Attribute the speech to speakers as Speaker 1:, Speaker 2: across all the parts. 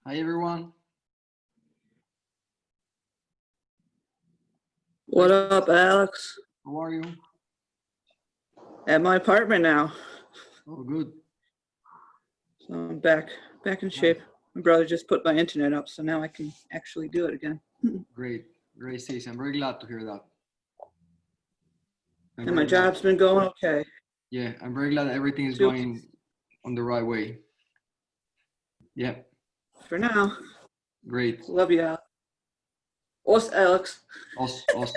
Speaker 1: Hi, everyone.
Speaker 2: What up, Alex?
Speaker 1: How are you?
Speaker 2: At my apartment now.
Speaker 1: Oh, good.
Speaker 2: So I'm back in shape. My brother just put my internet up, so now I can actually do it again.
Speaker 1: Great. Great, Stacey. I'm very glad to hear that. I'm
Speaker 2: And my
Speaker 1: very glad-
Speaker 2: job's been going okay.
Speaker 1: Yeah, I'm very glad that everything is
Speaker 2: Two-
Speaker 1: going on the right way. Yeah,
Speaker 2: For now.
Speaker 1: great.
Speaker 2: Love you, Alex. Us, Alex.
Speaker 1: Us.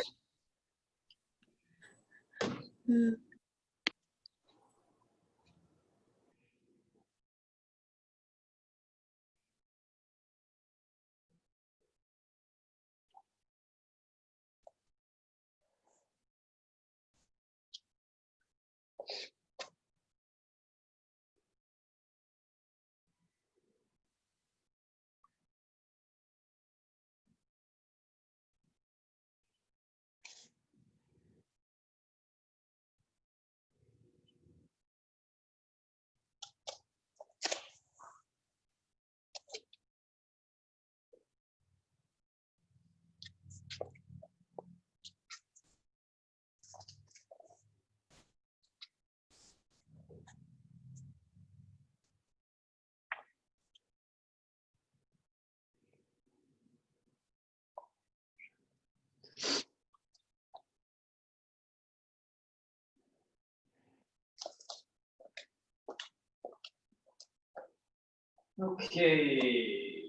Speaker 3: Okay,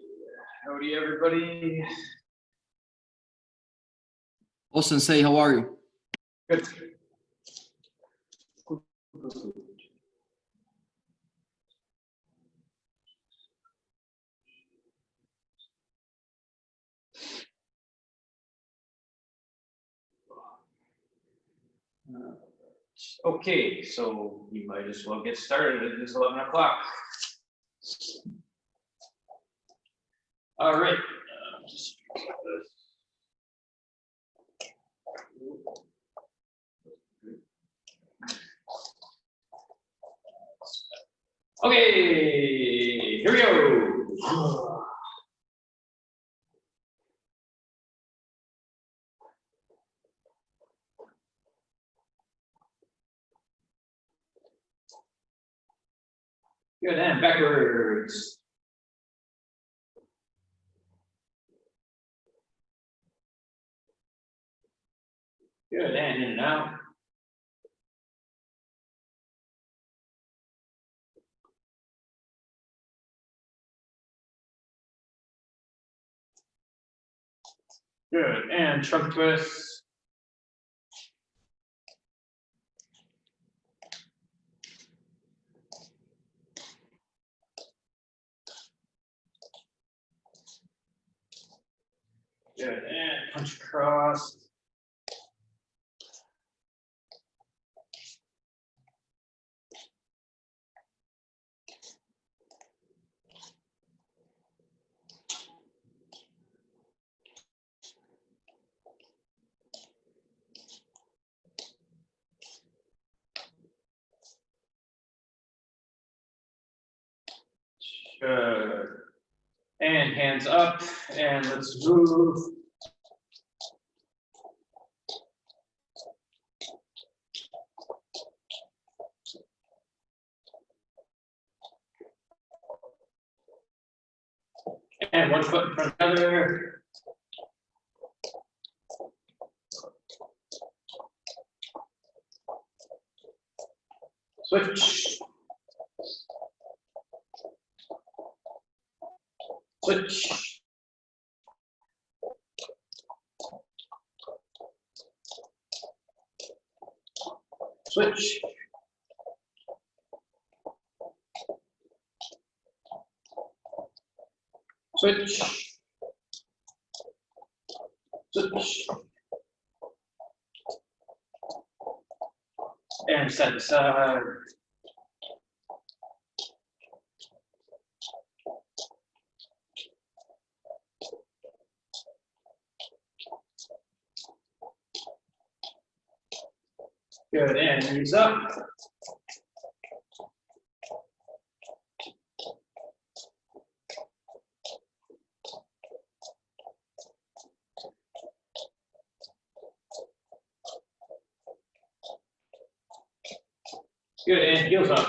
Speaker 3: howdy everybody.
Speaker 1: Oh, Sensei, how are you?
Speaker 3: Good. Okay, so we might as well get started. It is 11 o'clock. All right. Just okay, here we go. Good, and backwards. Good, and in and out. Good, and trunk twist. Good, and punch across. Good. And hands up, and let's move. And one foot in front of the other. Switch. Switch. Switch. Switch. Switch. And side to side. Good, and knees up. Good, and heels up.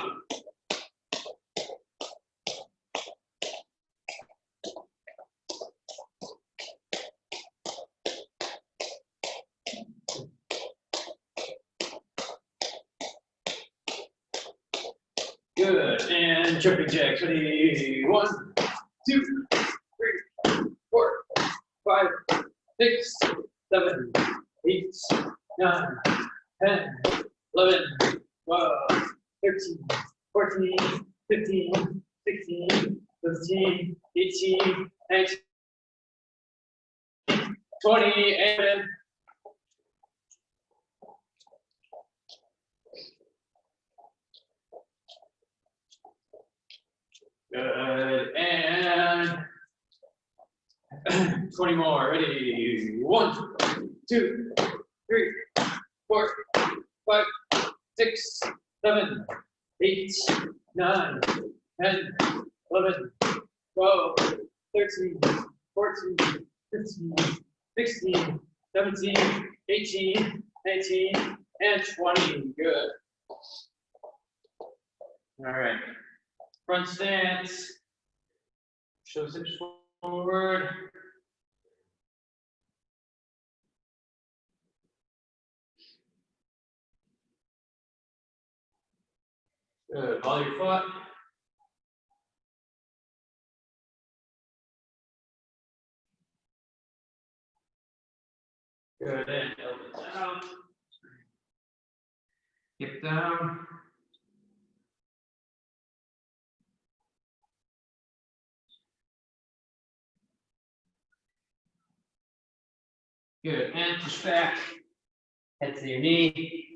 Speaker 3: Good, and jumping jacks. Ready? 1, 2, 3, 4, 5, 6, 7, 8, 9, 10, 11, 12, 13, 14, 15, 16, 17, 18, 19, 20, and good, and 20 more. Ready? 1, 2, 3, 4, 5, 6, 7, 8, 9, 10, 11, 12, 13, 14, 15, 16, 17, 18, 19, and 20. Good. All right. Front stance. Show hips forward. Good. Follow your foot. Good. And elbow down. Hip down. Good. And push back. Head to your knee.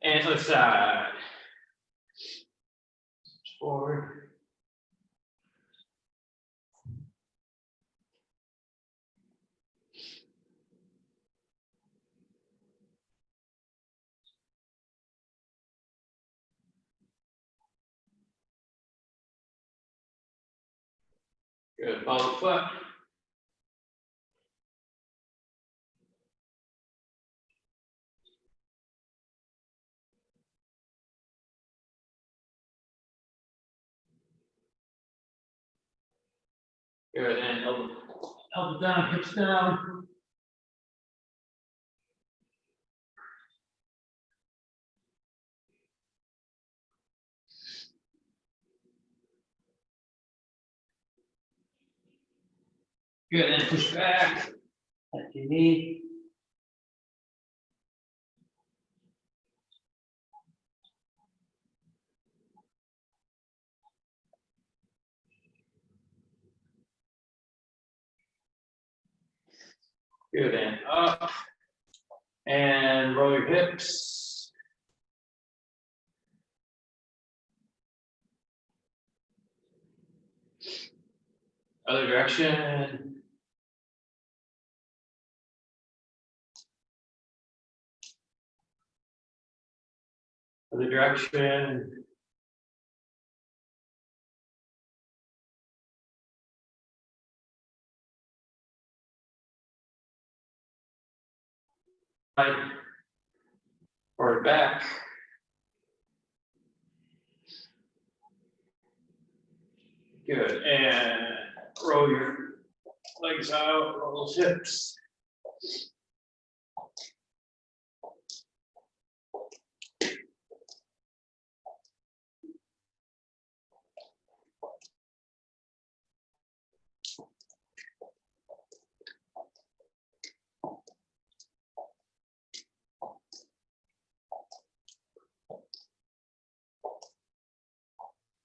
Speaker 3: And other side. Forward. Good. Follow the foot. Good. And elbow down, hips down. Good, and push back. At your knee. Good, and up. And roll your hips. Other direction. Other direction. Right. Forward back. Good, and roll your legs out, roll those hips.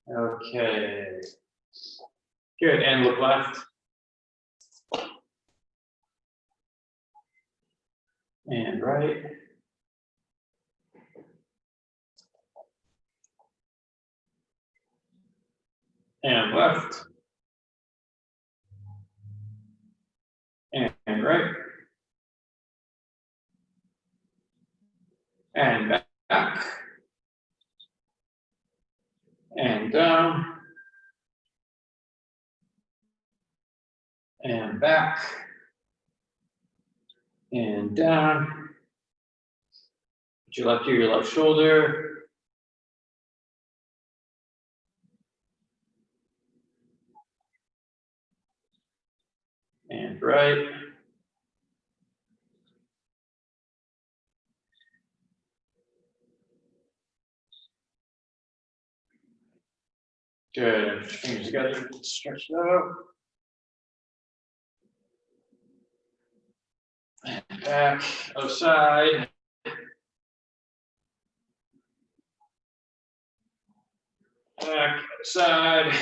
Speaker 3: Okay. Good, and look left. And right. And left. And right. And back. And down. And back. And down. Put your left ear, your left shoulder. And right. Good. Put your fingers together, stretch it out. And back, other side. Back, other side.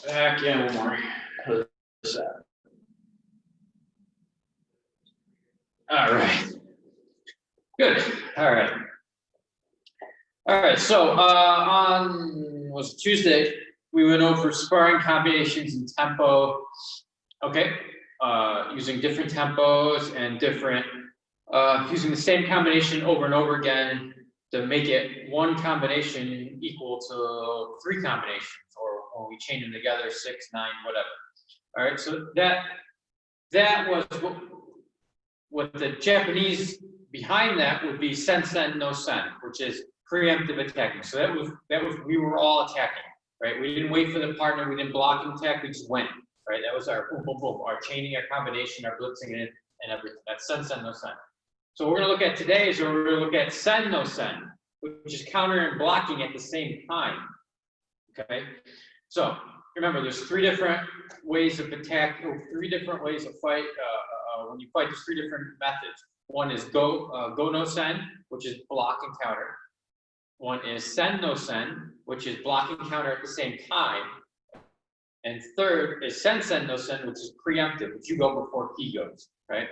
Speaker 3: Back, yeah, one more. Other side. All right. Good. All right. All right. So was Tuesday, we went over sparring combinations and tempo. Okay. Using different tempos and different using the same combination over and over again to make it one combination equal to 3 combinations, or when we chain them together, 6, 9, whatever. All right. So that was what the Japanese behind that would be sen no sen, which is preemptive attacking. So that was we were all attacking, right? We didn't wait for the partner, we didn't block and attack, we just went, right? That was our boom, boom, boom, our chaining, our combination, our blitzing and everything. That's sen no sen. So what we're gonna look at today is we're gonna look at sen no sen, which is counter and blocking at the same time. Okay, so remember, there's 3 different ways of attack, or 3 different ways of fight. When you fight, there's 3 different methods. One is go no sen, which is block and counter. One is sen no sen, which is block and counter at the same time. And third is sen no sen, which is preemptive, which you go before he goes, right?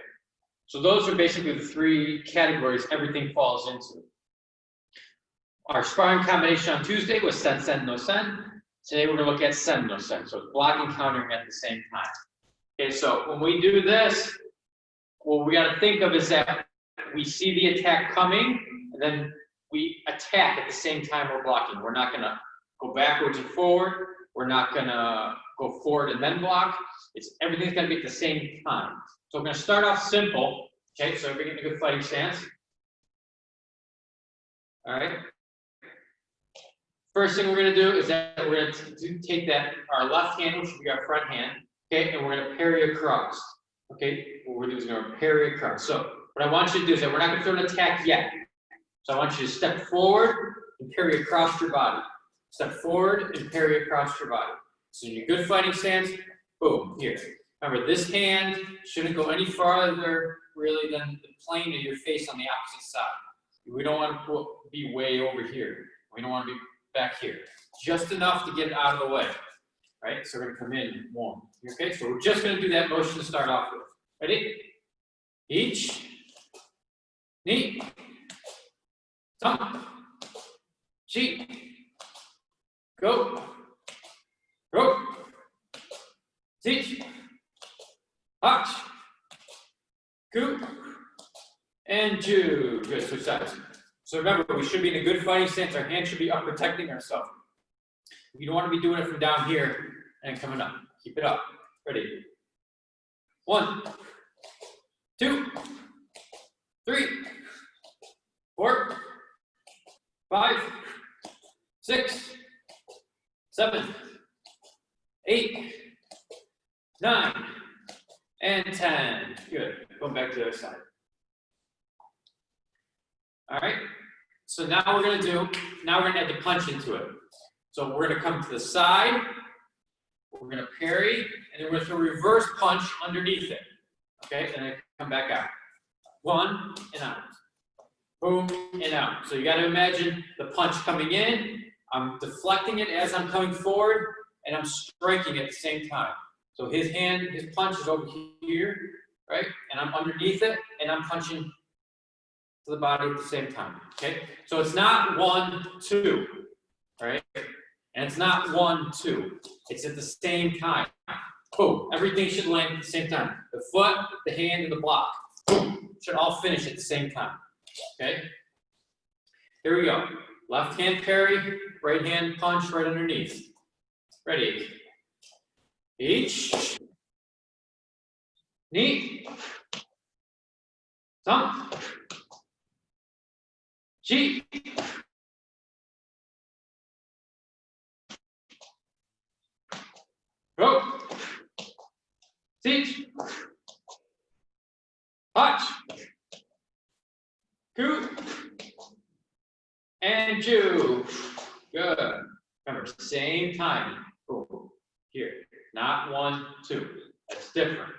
Speaker 3: So those are basically the 3 categories everything falls into. Our sparring combination on Tuesday was sen no sen. Today we're gonna look at sen no sen, so it's blocking and countering at the same time. Okay, so when we do this, what we got to think of is that we see the attack coming, and then we attack at the same time we're blocking. We're not going to go backwards and forward. We're not going to go forward and then block. Everything's going to be at the same time. So we're going to start off simple. Okay, so we're getting a good fighting stance. All right. First thing we're going to do is that we're going to take our left hand, which will be our front hand, okay, and we're going to parry across. Okay, what we're doing is going to parry across. So what I want you to do is that we're not going to throw an attack yet. So I want you to step forward and parry across your body. step forward and parry across your body. So in your good fighting stance, boom, here. Remember, this hand shouldn't go any farther really than the plane of your face on the opposite side. We don't want to be way over here. We don't want to be back here. Just enough to get it out of the way, right? So we're going to come in warm. Okay, so we're just going to do that motion to start off with. Ready? Each, knee, thump, cheek, go, go, teach, hotch, coup, and Jew. Good, switch sides. So remember, we should be in a good fighting stance. Our hands should be up protecting ourselves. You don't want to be doing it from down here and coming up. Keep it up. Ready? 1, 2, 3, 4, 5, 6, 7, 8, 9, and 10. Good. Going back to the other side. All right. So now we're going to add the punch into it. So we're going to come to the side. We're going to parry, and then we're going to throw a reverse punch underneath it. Okay, and then come back out. 1 and out. Boom and out. So you got to imagine the punch coming in. I'm deflecting it as I'm coming forward, and I'm striking at the same time. So his punch is over here, right? And I'm underneath it, and I'm punching to the body at the same time. Okay, so it's not 1, 2, right? And it's not 1, 2. It's at the same time. Boom. Everything should land at the same time. The foot, the hand, and the block. Boom. Should all finish at the same time. Okay? Here we go. Left hand parry, right hand punch right underneath. Ready? Each. Knee. Thump. Cheek. Go. Teach. Hotch. Coup. And Jew. Good. Remember, same timing. Boom. Here. Not 1, 2. That's different.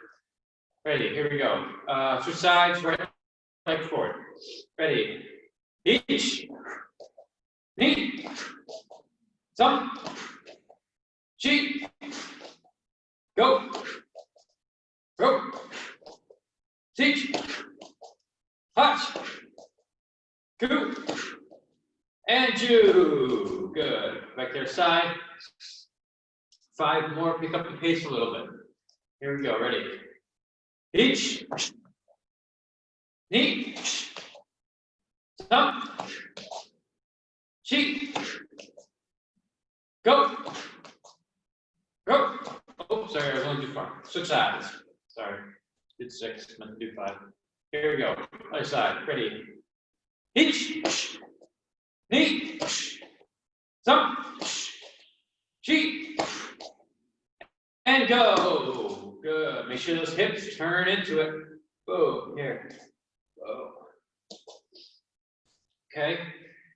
Speaker 3: Ready. Here we go. Switch sides. Right leg forward. Ready. Each. Knee. Thump. Cheek. Go. Go. Teach. Hotch. Coup. And Jew. Good. Back there side. 5 more. Pick up the pace a little bit. Here we go. Ready. Each. Knee. Thump. Cheek. Go. Go. Oh, sorry, I was only too far. Switch sides. Sorry. Did 6, meant to do 5. Here we go. Other side. Ready. Each. Knee. Thump. Cheek. And go. Good. Make sure those hips turn into it. Boom. Here. Whoa. Okay.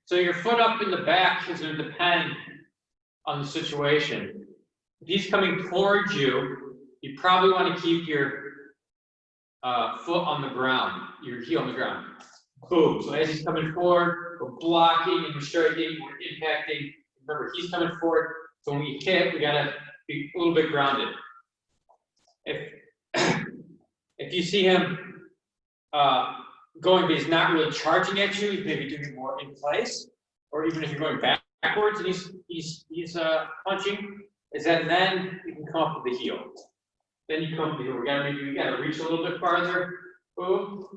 Speaker 3: So your foot up in the back is going to depend on the situation. If he's coming towards you, you probably want to keep your foot on the ground, your heel on the ground. Boom. So as he's coming forward, we're blocking and we're striking, we're impacting. Remember, he's coming forward. So when we hit, we got to be a little bit grounded. If you see him going, but he's not really charging at you, he's maybe doing it more in place, or even if you're going backwards and he's punching, is that then you can come up with the heel. Then you come up with the heel. We gotta reach a little bit farther. Boom.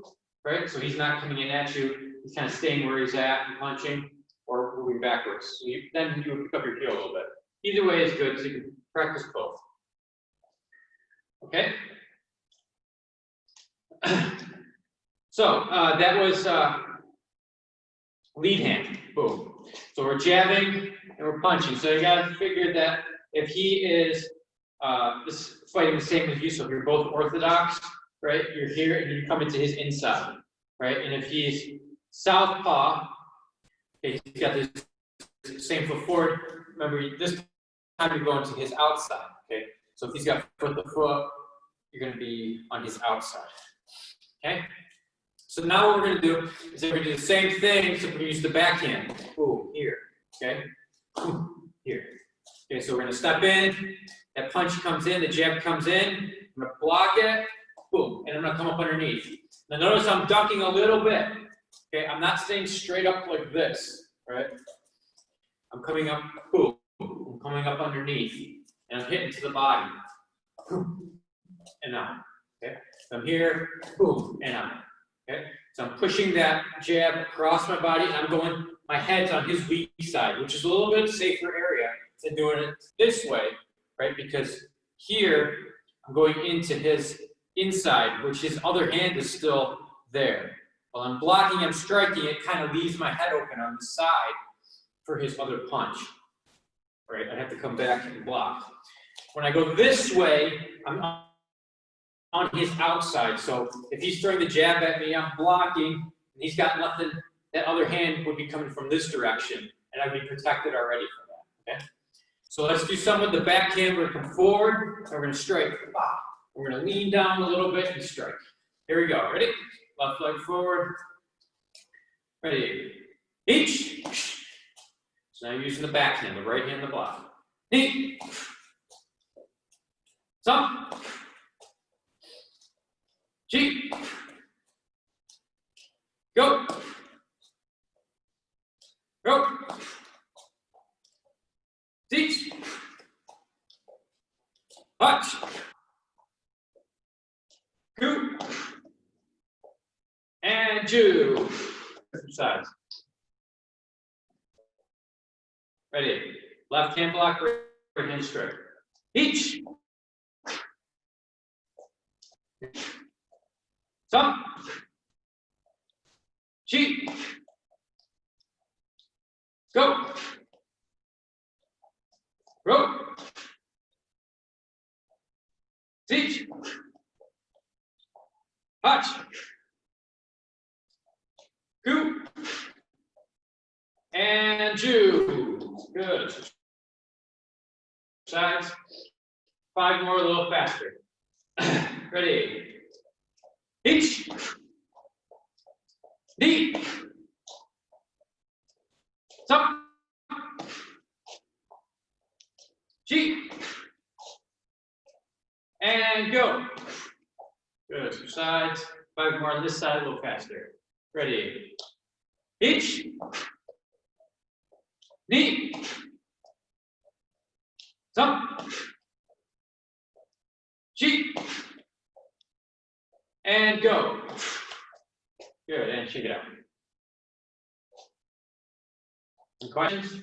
Speaker 3: Right? So he's not coming in at you. He's kind of staying where he's at and punching or moving backwards. So then you would pick up your heel a little bit. Either way is good, so you can practice both. Okay? So that was lead hand. Boom. So we're jabbing and we're punching. So you got to figure that if he is fighting the same as you, so if you're both orthodox, right? You're here and you come into his inside, right? And if he's southpaw, okay, he's got this same foot forward. remember this time you're going to his outside, okay? So if he's got foot to foot, you're gonna be on his outside, okay? So now what we're gonna do is we're gonna do the same thing, except we're gonna use the backhand. Boom, here, okay? Boom, here. Okay, so we're gonna step in, that punch comes in, the jab comes in, I'm gonna block it, boom, and I'm gonna come up underneath. Now notice I'm ducking a little bit, okay? I'm not staying straight up like this, right? I'm coming up, boom, I'm coming up underneath, and I'm hitting to the body, boom, and out, okay? So I'm here, boom, and out, okay? So I'm pushing that jab across my body, and I'm going, my head's on his weak side, which is a little bit safer area than doing it this way, right? Because here, I'm going into his inside, which his other hand is still there. While I'm blocking, I'm striking, it kind of leaves my head open on the side for his other punch, right? I have to come back and block. When I go this way, I'm on his outside. So if he's throwing the jab at me, I'm blocking, and he's got nothing. That other hand would be coming from this direction, and I'd be protected already from that, okay? So let's do some with the backhand. We're going to come forward, and we're going to strike. We're going to lean down a little bit and strike. Here we go. Ready? Left leg forward. Ready? Each. So now you're using the backhand, the right hand, the block. Knee. Some. G. Go. Go. Teach. Punch. Go. And two. Sides. Ready. Left hand block, right hand straight. Each. Some. Chi. Go. Go. Teach. Touch. Go. And two. Good. Sides. 5 more, a little faster. Ready. Each. Knee. Some. Chi. And go. Good. Switch sides. 5 more on this side, a little faster. Ready. Each. Knee. Some. Chi. And go. Good. And shake it out. Any questions?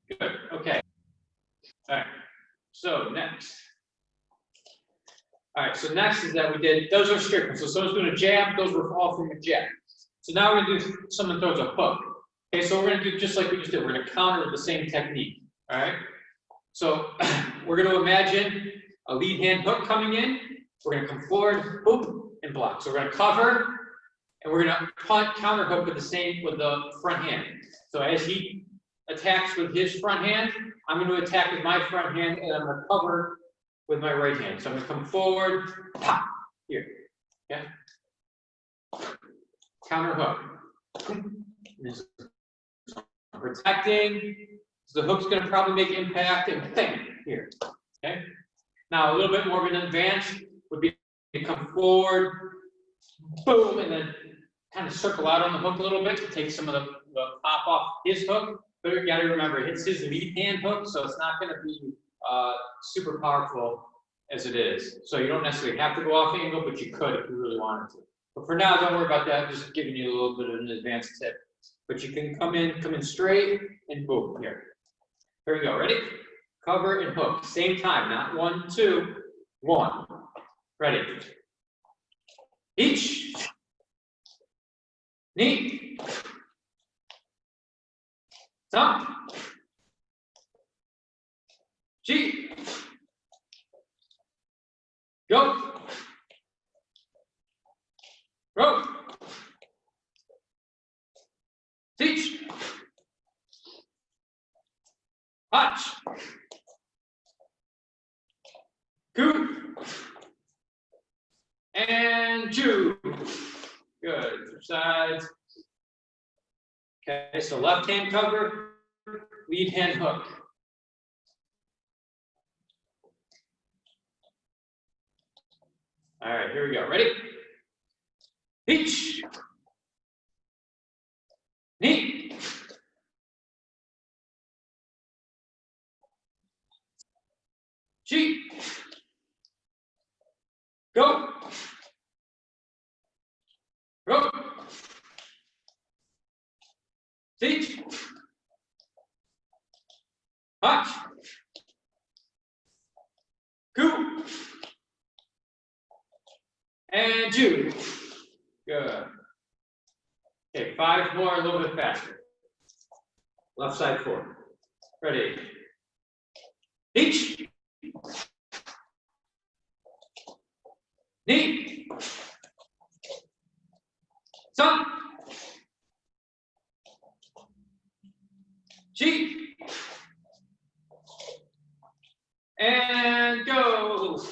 Speaker 3: Good. Okay. All right. So next. All right. So next is that we did, those are strict ones. So someone's doing a jab, those were all from a jab. So now we're going to do, someone throws a hook. Okay. So we're going to do just like we just did. We're going to counter with the same technique. All right. So we're going to imagine a lead hand hook coming in. We're going to come forward, boom, and block. So we're going to cover, and we're going to punt, counter hook with the front hand. So as he attacks with his front hand, I'm going to attack with my front hand, and I'm going to cover with my right hand. So I'm going to come forward, pop, here, okay? Counter hook. Protecting, so the hook's going to probably make impact and bang, here, okay? Now a little bit more of an advance would be to come forward, boom, and then kind of circle out on the hook a little bit to take some of the pop off his hook. But you got to remember, it's his lead hand hook, so it's not going to be super powerful as it is. So you don't necessarily have to go off angle, but you could if you really wanted to. But for now, don't worry about that. I'm just giving you a little bit of an advanced tip. But you can come in straight, and boom, here. Here we go. Ready? Cover and hook. Same time, not 1, 2, 1. Ready? Each. Knee. Some. G. Go. Row. Teach. Watch. Coup. And Jew. Good. Switch sides. Okay, so left hand cover, lead hand hook. All right, here we go. Ready? Teach. Knee. G. Go. Go. Teach. Watch. Coup. And Jew. Good. Okay, 5 more, a little bit faster. Left side forward. Ready. Teach. Knee. Sun. G. And go.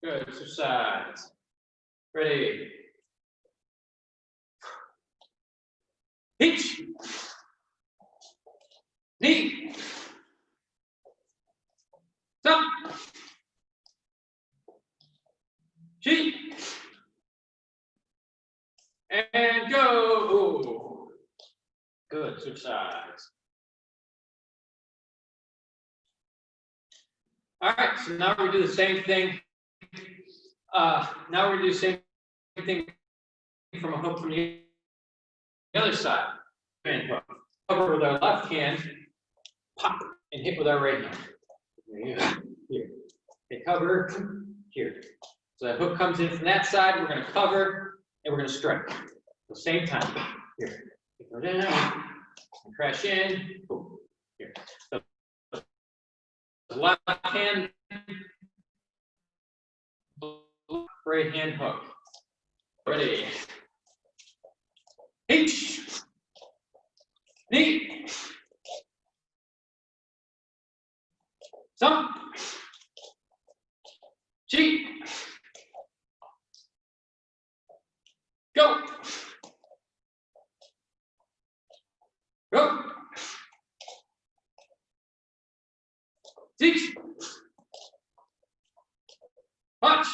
Speaker 3: Good, exercise. Ready. Teach. Knee. Sun. G. And go. Good, exercise. All right, so now we do the same thing. Now we do the same thing from a hook from the other side. And hook. Cover with our left hand, pop, and hit with our right hand. Here. Okay, cover here. So that hook comes in from that side. We're going to cover and we're going to strike. At the same time. Here. Go down. And crash in. Boom. Here. So left hand, right hand hook. Ready. H. Knee. Some. G. Go. Go. Teach. Watch.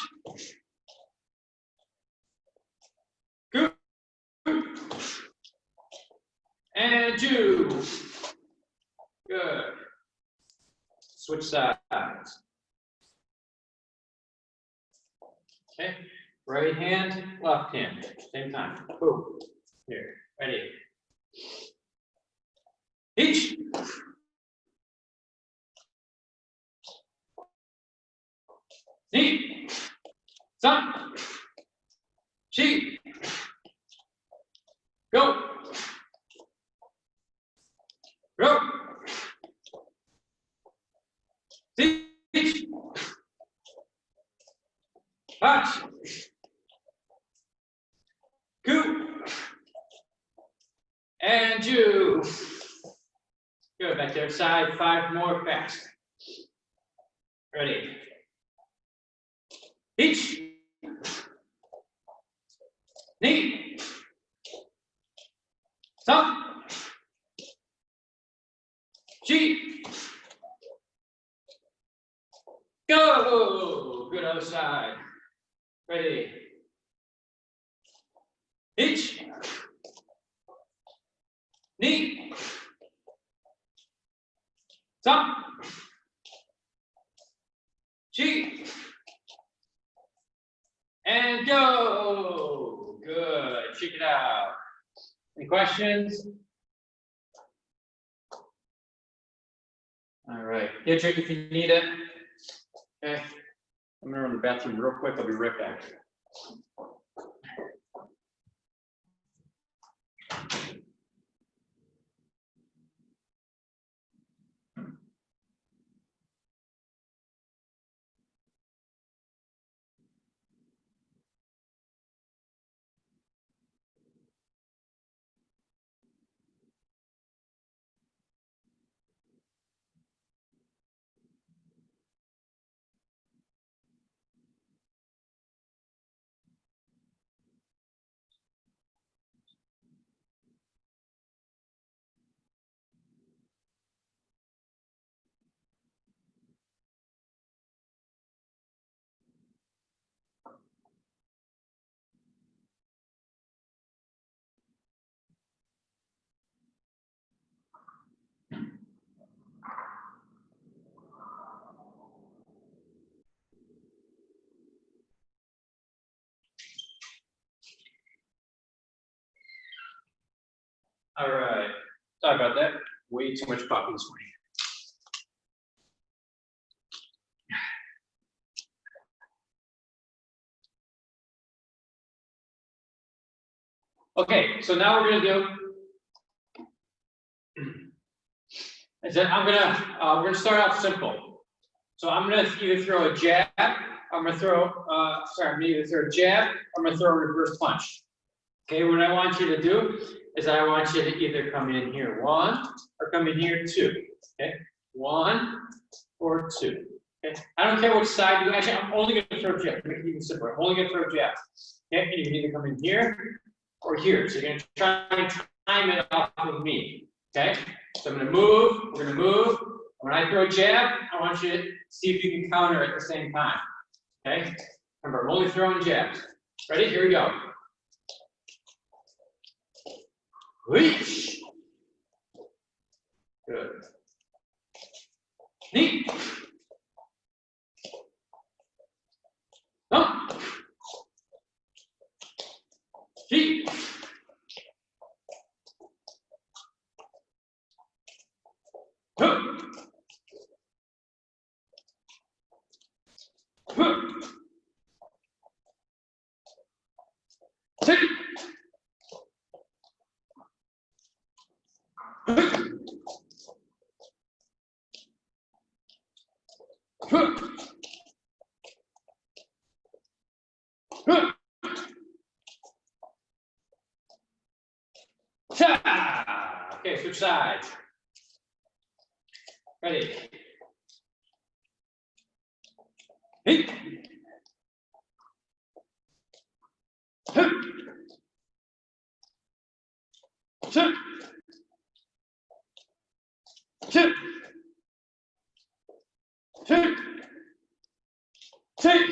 Speaker 3: Good. And Jew. Good. Switch sides. Okay. Right hand, left hand. Same time. Boom. Here. Ready. Teach. Knee. Sun. Chi. Go. Go. Teach. Watch. Coup. And Jew. Good. Back to the side. 5 more fast. Ready. Teach. Knee. Sun. G. Go. Good other side. Ready. Teach. Knee. Sun. G. And go. Good. Check it out. Any questions? All right. Get your if you need it. Okay. I'm gonna run to the bathroom real quick. I'll be right back. All right. Sorry about that. Way too much coffee this morning. Okay, so now we're gonna do is that we're gonna start off simple. So I'm gonna either throw a jab, I'm gonna throw either throw a jab, or I'm gonna throw a reverse punch. Okay, what I want you to do is I want you to either come in here 1 or come in here 2. Okay, 1 or 2. Okay, I don't care which side you actually. I'm only gonna throw jab. Make it even simpler. I'm only gonna throw jabs. Okay, and you can either come in here or here. So you're gonna try and time it off with me. Okay, so I'm gonna move. We're gonna move. When I throw a jab, I want you to see if you can counter at the same time. Okay, remember, I'm only throwing jabs. Ready? Here we go. Reach. Good. Knee. Up. Feet. Up. Up. Sit. Okay, switch sides. Ready? Hey. Sit. Sit. Sit. Sit. Sit.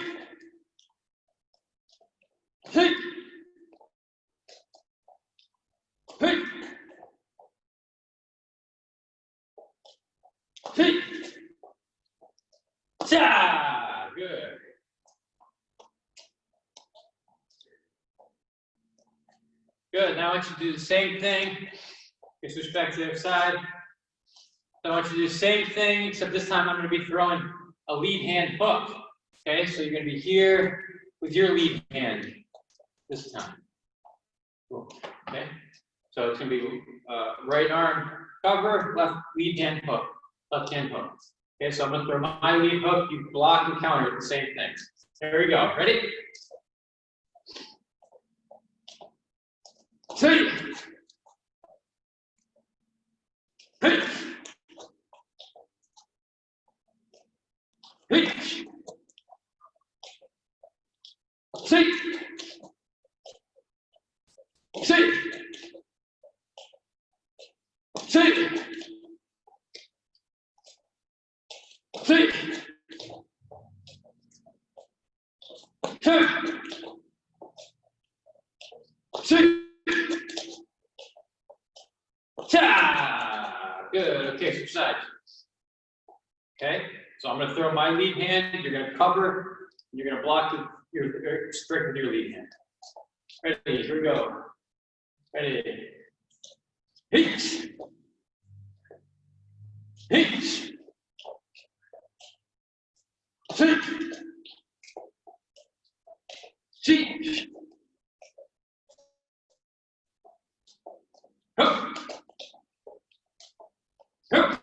Speaker 3: Sit. Sit. Cha. Good. Good. Now I want you to do the same thing. Just respect to the other side. I want you to do the same thing, except this time I'm going to be throwing a lead hand hook. Okay, so you're going to be here with your lead hand this time. Cool. Okay, so it's going to be right arm cover, left lead hand hook, left hand hook. Okay, so I'm going to throw my lead hook, you block and counter the same thing. There we go. Ready? Three. Hey. Hey. Sit. Sit. Sit. Sit. Sit. Sit. Ta. Good. Okay, switch sides. Okay, so I'm going to throw my lead hand. You're going to cover. You're going to block your strict with your lead hand. Ready? Here we go. Ready? Heat. Heat. Sit. Seat. Hup. Hup.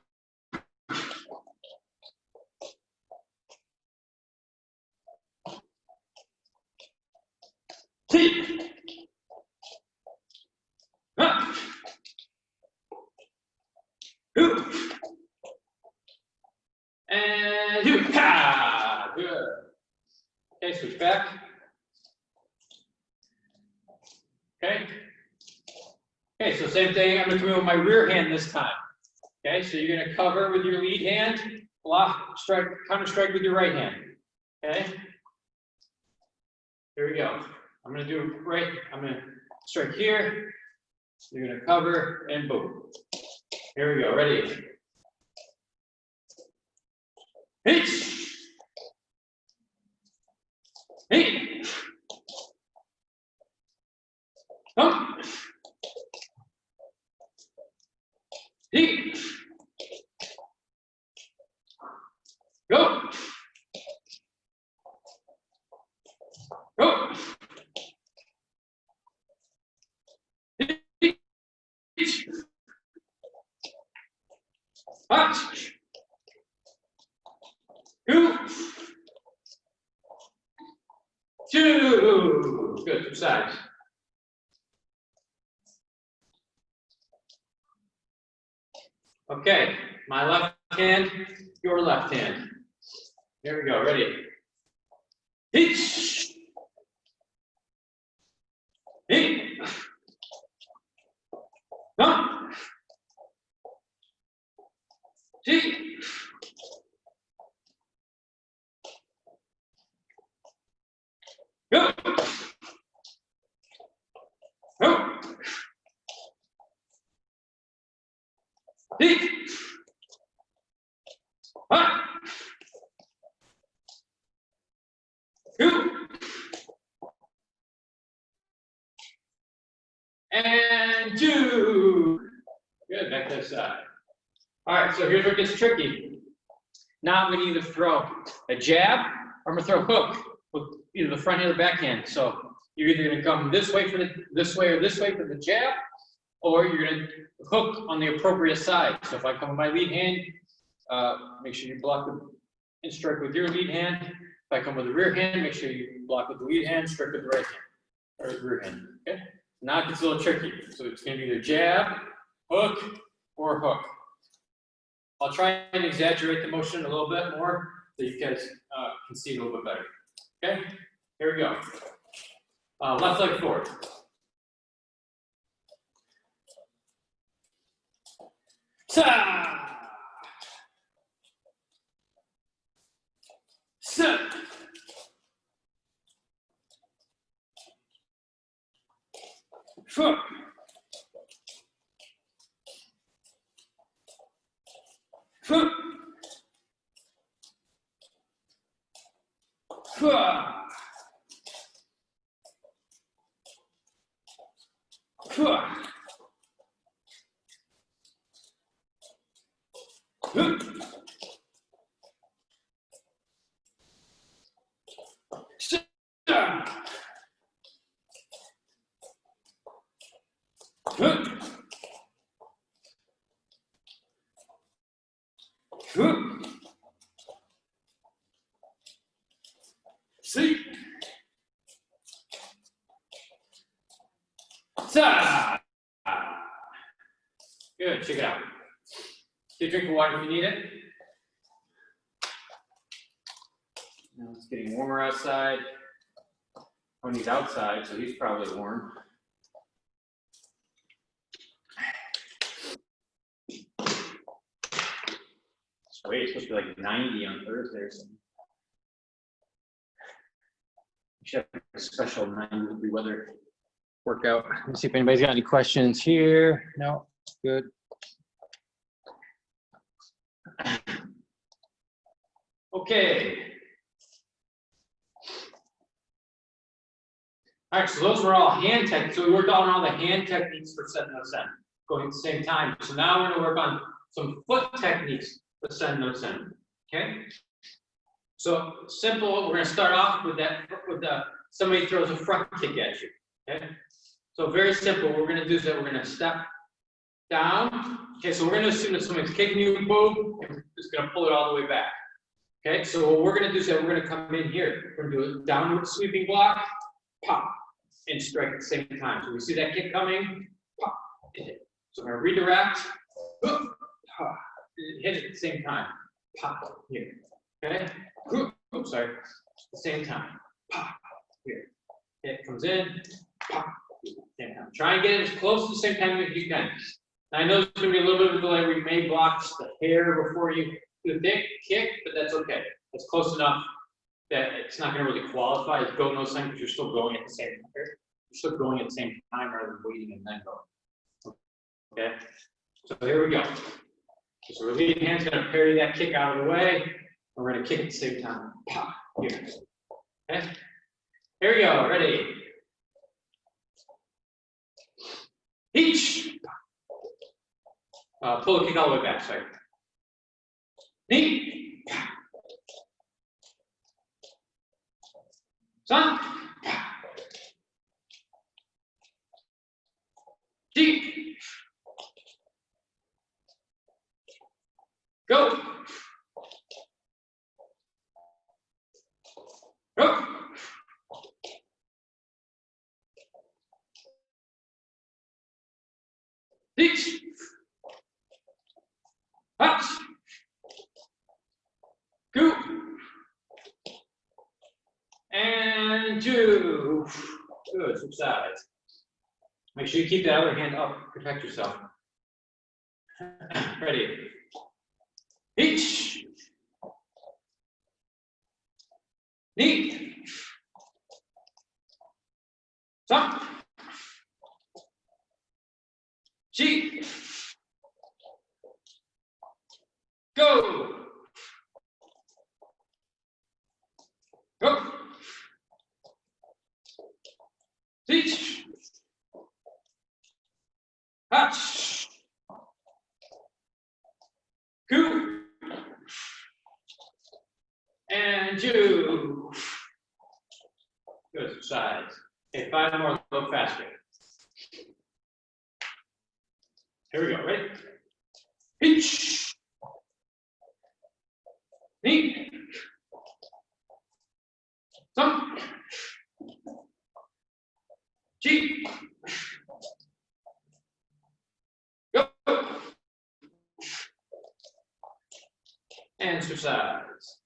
Speaker 3: Seat. Hup. Hoop. And hoop. Ha! Good. Okay, switch back. Okay. Okay, so same thing. I'm going to come in with my rear hand this time. Okay, so you're going to cover with your lead hand, block, strike, counter strike with your right hand. Okay. Here we go. I'm going to do right. I'm going to strike here. You're going to cover and boom. Here we go. Ready? Hit. Hit. Come. two. Good, two sides. Okay, my left hand, your left hand. Here we go, ready? Each. Each. No. Each. Go. Go. Each. One. Two. And two. Good, back to the side. All right, so here's where it gets tricky. Now I'm gonna either throw a jab or I'm gonna throw a hook with either the front hand or the backhand. So you're either gonna come this way for this way or this way for the jab, or you're gonna hook on the appropriate side. So if I come with my lead hand, make sure you block and strike with your lead hand. If I come with the rear hand, make sure you block with the lead hand, strike with the right hand, or the rear hand, okay? Now it gets a little tricky. So it's gonna be either jab, hook, or hook. I'll try and exaggerate the motion a little bit more so you guys can see it a little bit better. Okay, here we go. Left leg forward. Sa. Sa. Foot. Foot. Foot. Foot. See? Good, check it out. Take a drink of water if you need it. Now it's getting warmer outside. Tony's outside, so he's probably warm. Wait, it's supposed to be like 90 on Thursday or something. We should have a special 90-degree weather workout. Let's see if anybody's got any questions here. No, good. Okay. All right, so those were all hand techniques. So we worked on all the hand techniques for send no send, going at the same time. So now we're going to work on some foot techniques for send no send. Okay. So simple. We're going to start off with that. Somebody throws a front kick at you. Okay. So very simple. What we're going to do is that we're going to step down. Okay. So we're going to assume that somebody's kicking you, boom, and we're just going to pull it all the way back. Okay. So what we're going to do is that we're going to come in here. We're going to do a downward sweeping block, pop, and strike at the same time. So we see that kick coming, pop, and hit. So we're going to redirect, pop, hit it at the same time, pop here. Okay. Oops, sorry. At the same time, pop here. It comes in, pop. Same time. Try and get it as close to the same time as you can. Now, I know there's going to be a little bit of a delay where you may block just the hair before you do the kick, but that's okay. It's close enough that it's not going to really qualify as go no sign because you're still going at the same time. You're still going at the same time rather than waiting and then going. Okay. So here we go. So our lead hand's going to parry that kick out of the way. We're going to kick at the same time. Pop here. Okay. Here we go. Ready. Each. Pull the kick all the way back. Sorry. Knee. Son. Deep. Go. Go. 2. Good, switch sides. Make sure you keep the other hand up, protect yourself. Ready. Each. Knee. Stop. Cheek. Go. Go. Teach. Touch. Two. And 2. Good, sides. Okay, 5 more, a little faster. Here we go, ready? Pinch. Knee. Thump. Cheek. Go. And switch sides.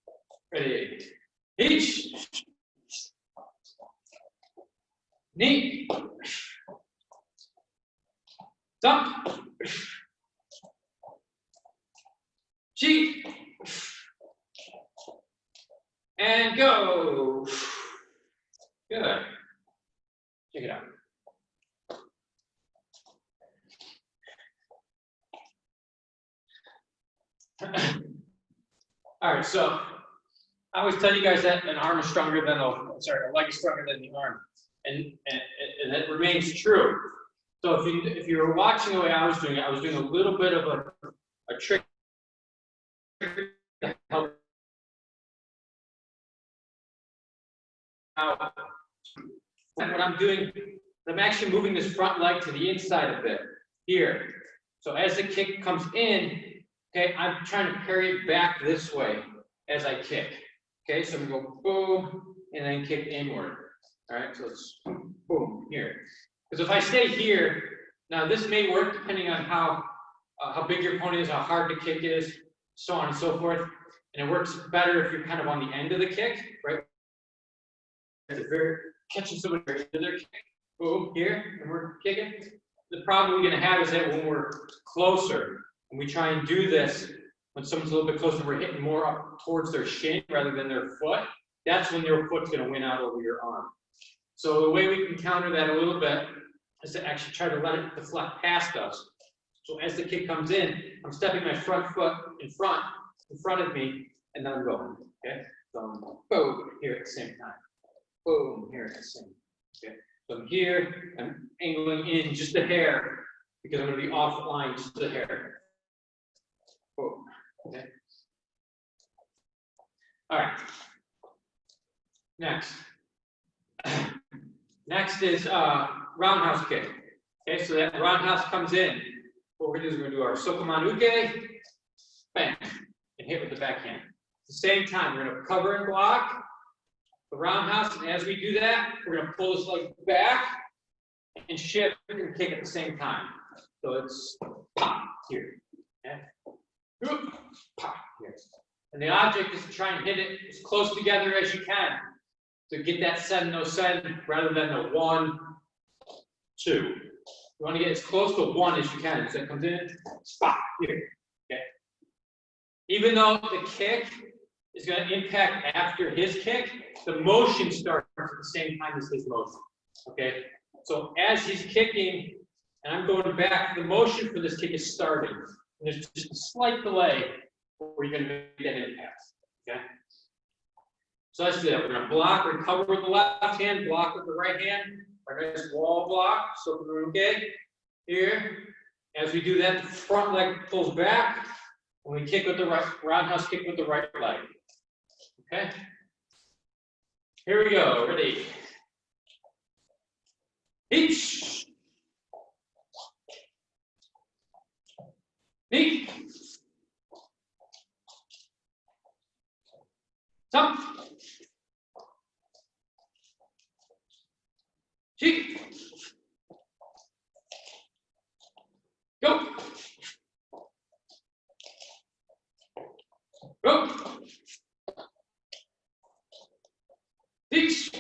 Speaker 3: Ready. Each. Knee. Thump. Cheek. And go. Good. Check it out. All right, so I always tell you guys that an arm is stronger than a leg is stronger than the arm, and that remains true. So if you were watching the way I was doing it, I was doing a little bit of a trick to help out. And what I'm doing, I'm actually moving this front leg to the inside a bit here. So as the kick comes in, okay, I'm trying to carry it back this way as I kick. Okay, so I'm gonna go boom and then kick inward. All right, so it's boom here. Because if I stay here, now this may work depending on how big your opponent is, how hard the kick is, so on and so forth. And it works better if you're kind of on the end of the kick, right? If you're catching someone into their kick, boom, here, and we're kicking. The problem we're gonna have is that when we're closer, and we try and do this, when someone's a little bit closer, we're hitting more up towards their shin rather than their foot. That's when your foot's gonna win out over your arm. So the way we can counter that a little bit is to actually try to let it deflect past us. So as the kick comes in, I'm stepping my front foot in front of me, and then I'm going, okay? So boom, here at the same time. Boom, here at the same time, okay? So I'm here, I'm angling in just a hair, because I'm gonna be offline just a hair. Boom, okay? All right. Next. Next is roundhouse kick. Okay, so that roundhouse comes in. What we're gonna do is we're gonna do our sokoman uke, bang, and hit with the backhand. At the same time, we're gonna cover and block the roundhouse, and as we do that, we're gonna pull this leg back and shift and kick at the same time. So it's pop here, okay? Pop here. And the object is to try and hit it as close together as you can to get that sen no sen rather than the 1, 2. You want to get as close to 1 as you can. So it comes in, spot here. Okay. Even though the kick is going to impact after his kick, the motion starts at the same time as his motion. Okay. So as he's kicking and I'm going back, the motion for this kick is starting. And there's just a slight delay where you're going to get an impact. Okay. So let's do that. We're going to block, recover with the left hand, block with the right hand. Our nice wall block. So we're okay. Here, as we do that, the front leg pulls back, and we kick with the right, roundhouse kick with the right leg. Okay. Here we go. Ready. Each. Knee. Thump. Cheek. Go. Go. Teach.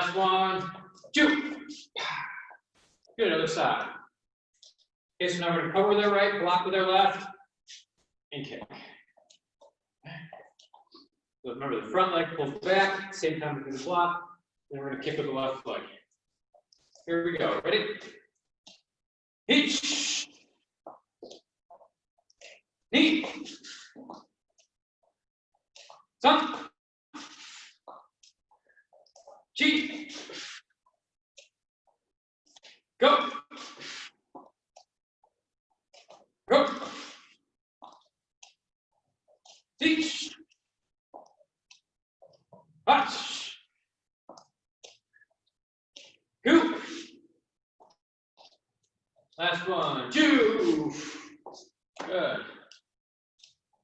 Speaker 3: Last one, 2. Good, other side. Okay, so now we're gonna cover with our right, block with our left, and kick. So remember, the front leg pulls back, same time we do the block, then we're gonna kick with the left leg. Here we go, ready? Hitch. Knee. Some. Cheek. Go. Go. Teach. Touch. Go. Last one, 2. Good.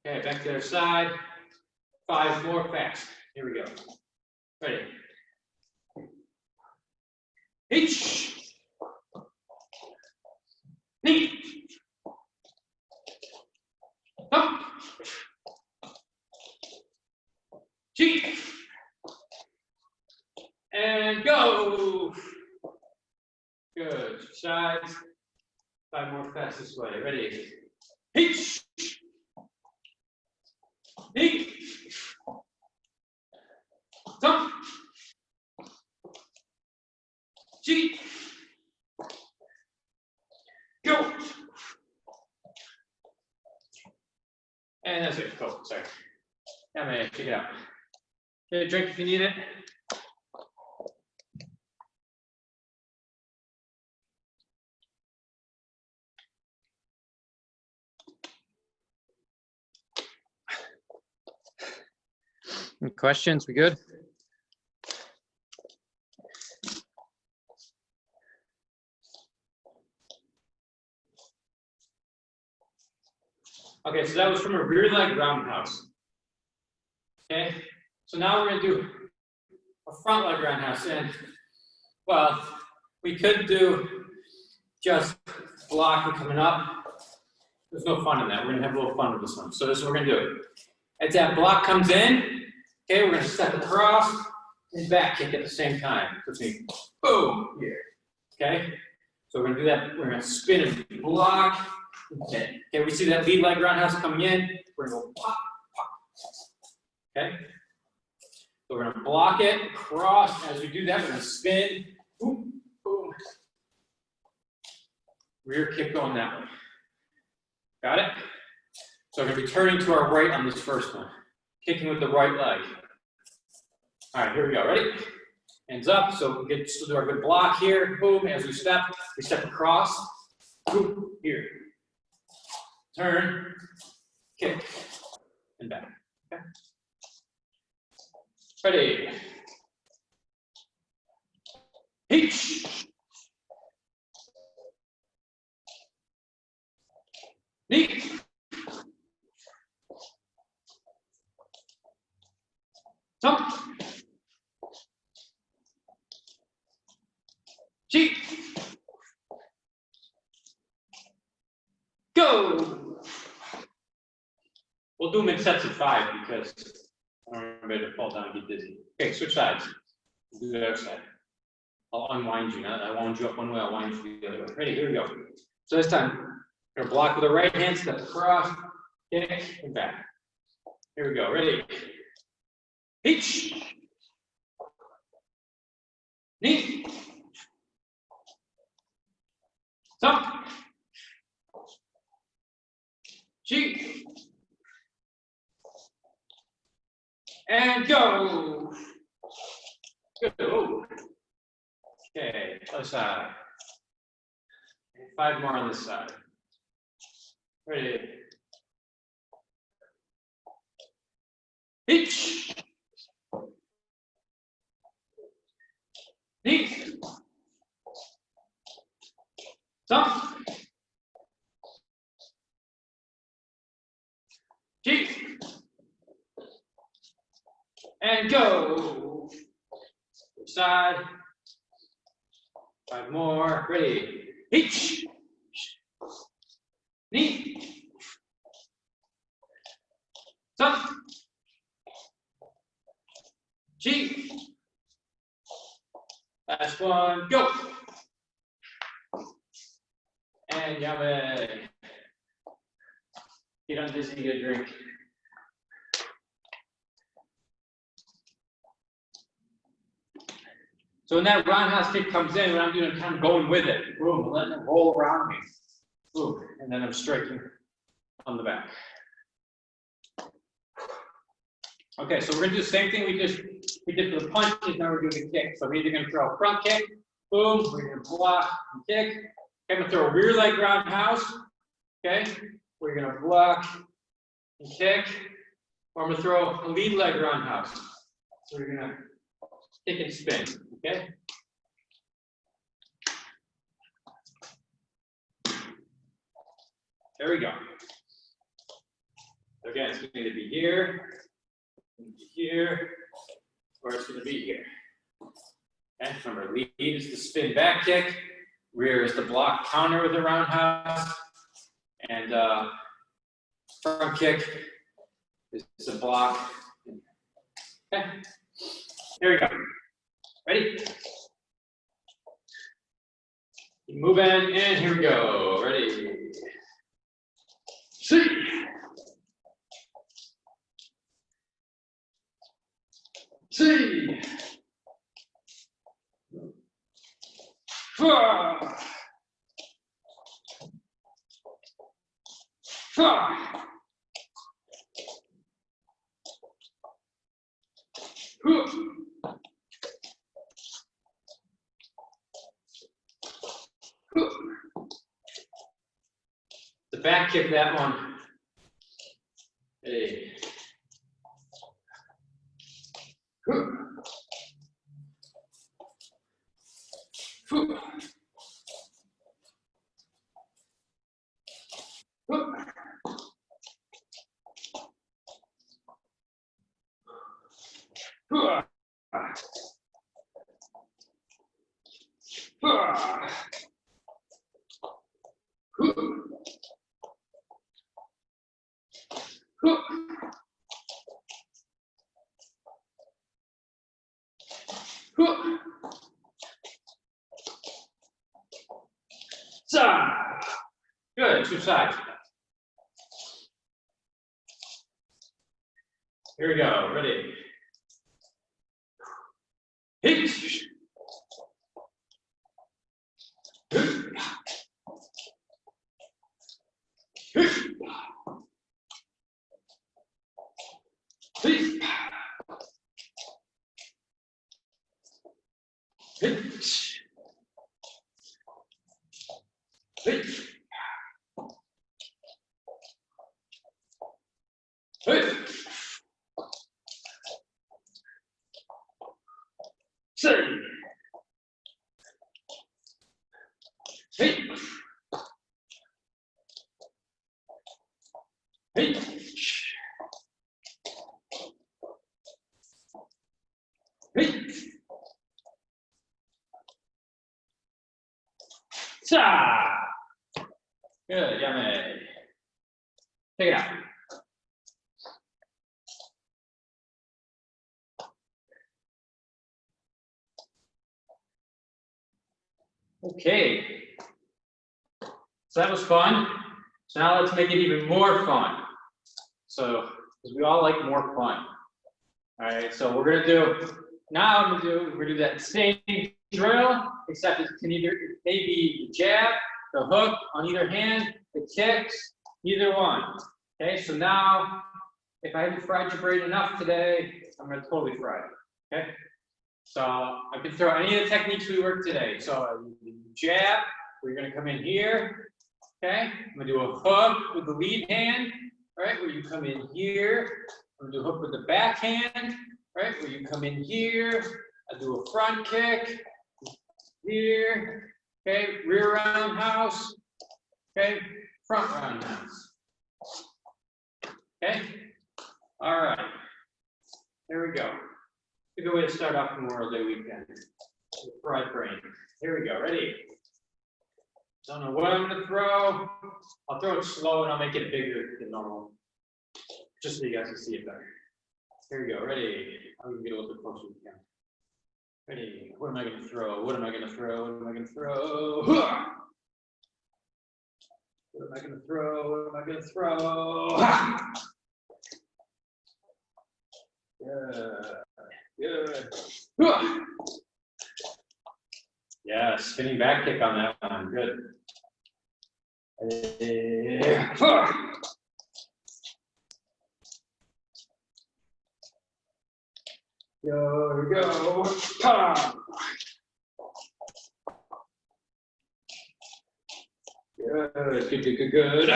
Speaker 3: Okay, back to the other side. 5 more fast. Here we go. Ready. H. Knee. Up. Cheek. And go. Good. Sides. 5 more fast this way. Ready. H. Knee. Up. Cheek. Go. And that's it. Go. Sorry. Yeah, man. Check it out. Get a drink if you need it. Any questions? We good? Okay, so that was from a rear leg roundhouse. Okay, so now we're gonna do a front leg roundhouse, and well, we could do just blocking coming up. There's no fun in that. We're gonna have a little fun with this one. So this is what we're gonna do. As that block comes in, okay, we're gonna step across and back kick at the same time. So it's gonna be boom here. Okay, so we're gonna do that. We're gonna spin and block. Okay, we see that lead leg roundhouse coming in. We're gonna go pop, pop. Okay, so we're gonna block it across. As we do that, we're gonna spin. Boom, boom. Rear kick going that way. Got it? So we're gonna be turning to our right on this first one. Kicking with the right leg. All right, here we go. Ready? Hands up. So we get to do our good block here. Boom. As we step across. Boom. Here. Turn. Kick. And back. Okay. Ready. H. Knee. Jump. Cheek. Go. We'll do them in sets of 5 because I don't want everybody to fall down and get dizzy. Okay, switch sides. We'll do the other side. I'll unwind you. Now that I wound you up one way, I'll wind you the other way. Ready? Here we go. So this time, we're gonna block with the right hand, step across, kick, and back. Here we go. Ready? H. Knee. Jump. Cheek. And go. Good. Oh. Okay, other side. 5 more on this side. Ready. H. Knee. Jump. Cheek. And go. Side. 5 more. Ready. H. Knee. Jump. Cheek. Last one, go. And Yame. Get on dizzy, get a drink. So when that roundhouse kick comes in, what I'm doing, I'm kind of going with it. Boom, letting it roll around me. Boom, and then I'm striking on the back. Okay, so we're gonna do the same thing we did for the punches, now we're doing the kick. So I'm either gonna throw a front kick, boom, we're gonna block and kick. I'm gonna throw a rear leg roundhouse, okay? We're gonna block and kick, or I'm gonna throw a lead leg roundhouse. So we're gonna kick and spin, okay? There we go. So again, it's going to be here, or it's going to be here. Okay, remember, lead is the spin back kick, rear is the block counter with the roundhouse, and front kick is a block. Okay, there we go. Ready? Keep moving, and here we go. Ready? See. See. Fah. Fah. The back kick, that one. Hey. Good, two sides. Here we go, ready. Hit. Good, yummy. Take it out. Okay. So that was fun. So now let's make it even more fun. So, because we all like more fun. All right, so we're gonna do, we're gonna do that same drill, except it can either, it may be the jab, the hook on either hand, the kicks, either one. Okay, so now, if I haven't fried your brain enough today, I'm gonna totally fry it, okay? So I can throw any of the techniques we worked today. So jab, we're gonna come in here, okay? I'm gonna do a hook with the lead hand, right? Where you come in here. I'm gonna do a hook with the back hand, right? Where you come in here. I do a front kick, here, okay? Rear roundhouse, okay? Front roundhouse, okay? All right, there we go. A good way to start off Memorial Day weekend. Fried brain. Here we go. Ready? Don't know what I'm going to throw. I'll throw it slow and I'll make it bigger than normal, just so you guys can see it better. Here we go. Ready? I'm going to get a little bit closer if we can. Ready, what am I gonna throw? What am I gonna throw? What am I gonna throw? Hua! What am I gonna throw? What am I gonna throw? Ha! Good, good. Hua! Yeah, spinning back kick on that one, good. Hua! Go, go, ha! Good, good, good, good, good.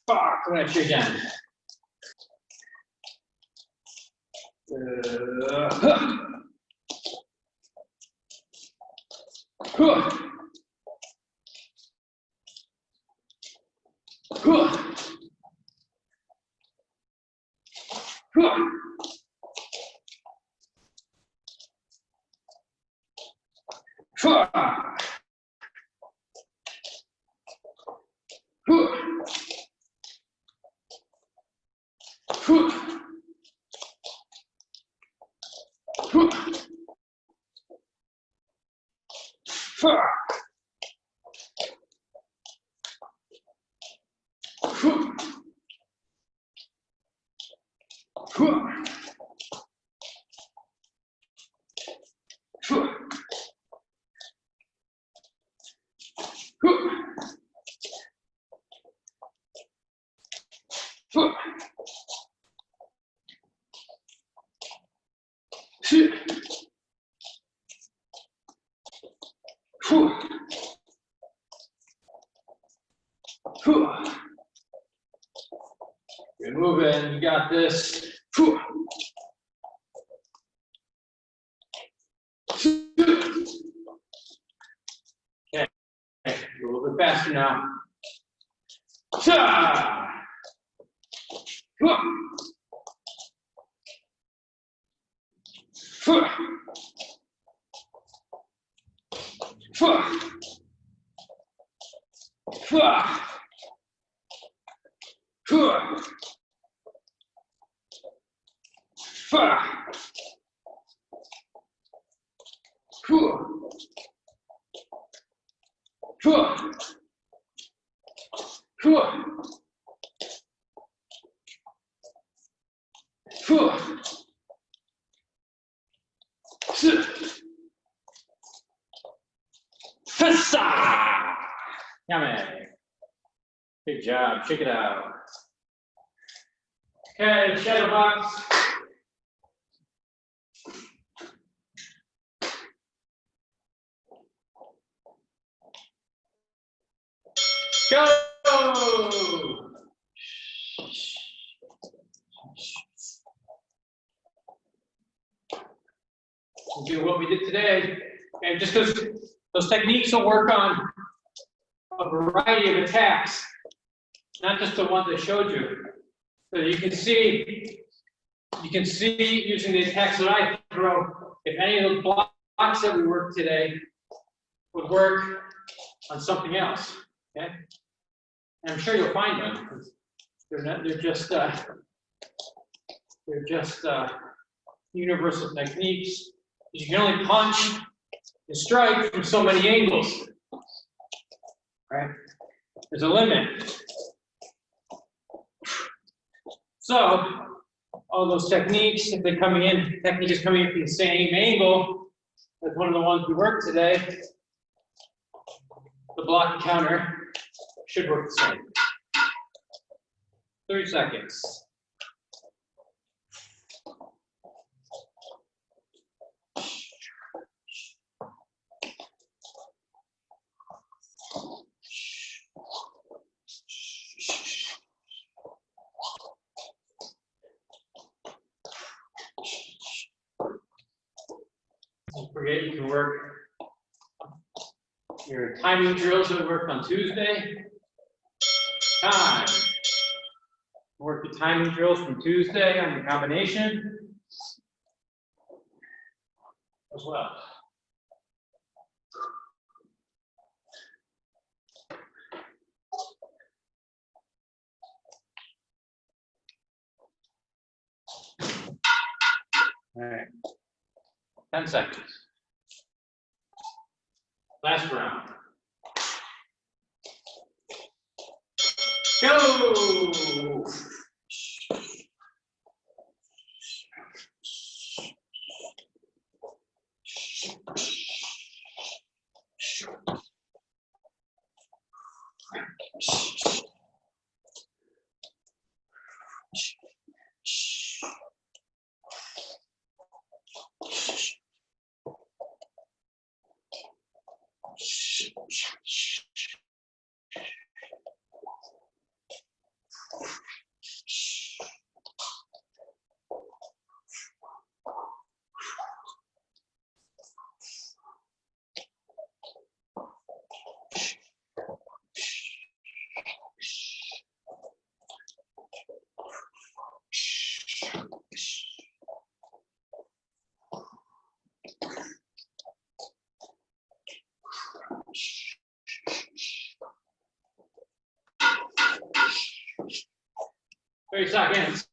Speaker 3: Fuck, I'm gonna shoot again. Huh. Huh. Huh. Huh. Huh. You're moving, you got this. Okay, a little bit faster now. Yummy. Good job. Check it out. Okay, shadow box. Go! We'll do what we did today. And just because those techniques will work on a variety of attacks, not just the ones I showed you. So you can see using the attacks that I throw, if any of those blocks that we worked today would work on something else. Okay? And I'm sure you'll find them because they're just universal techniques. You can only punch and strike from so many angles. Right? There's a limit. So all those techniques, if they're coming in, technique is coming in from the same angle as one of the ones we worked today, the block and counter should work the same. 30 seconds. Don't forget you can work your timing drills that worked on Tuesday. Time. Work the timing drills from Tuesday on the combination as well. All 10 seconds. Last round. Go! Thirty seconds.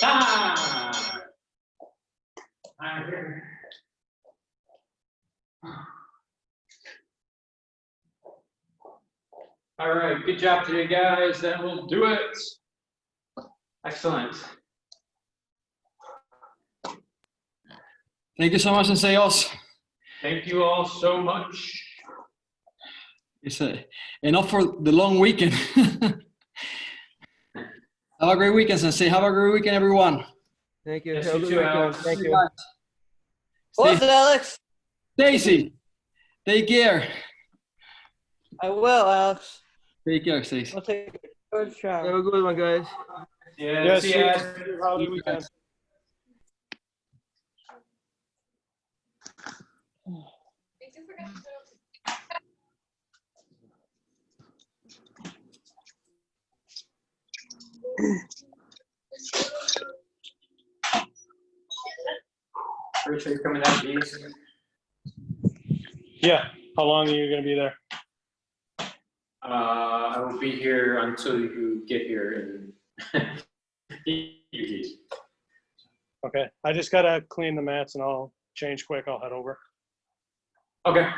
Speaker 3: Time. All right, good job today, guys. That will do it. Excellent.
Speaker 1: Thank you so much, Sensei Oz.
Speaker 3: Thank you all so much.
Speaker 1: It's enough for the long weekend. Have a great weekend, Sensei. Have a great weekend, everyone.
Speaker 4: Thank you.
Speaker 3: Yes,
Speaker 4: Have a
Speaker 3: you
Speaker 4: good
Speaker 3: too,
Speaker 4: weekend.
Speaker 3: Alex.
Speaker 4: Thank
Speaker 1: See
Speaker 4: you.
Speaker 1: guys.
Speaker 5: What's it, Alex?
Speaker 1: Stacy, take care.
Speaker 5: I will, Alex.
Speaker 1: Take care, Stacy.
Speaker 5: I'll take a good
Speaker 4: Have
Speaker 5: shower.
Speaker 4: a good one, guys.
Speaker 3: Yeah,
Speaker 4: Yes,
Speaker 3: see ya.
Speaker 4: holiday weekend.
Speaker 3: Rich, are you coming out these?
Speaker 6: Yeah, how long are you gonna be there?
Speaker 3: I will be here until you get here and
Speaker 6: Okay, I just gotta clean the mats and I'll change quick, I'll head over.
Speaker 3: Okay.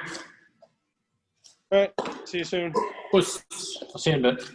Speaker 6: All right, see you soon.
Speaker 3: I'll see you in a bit.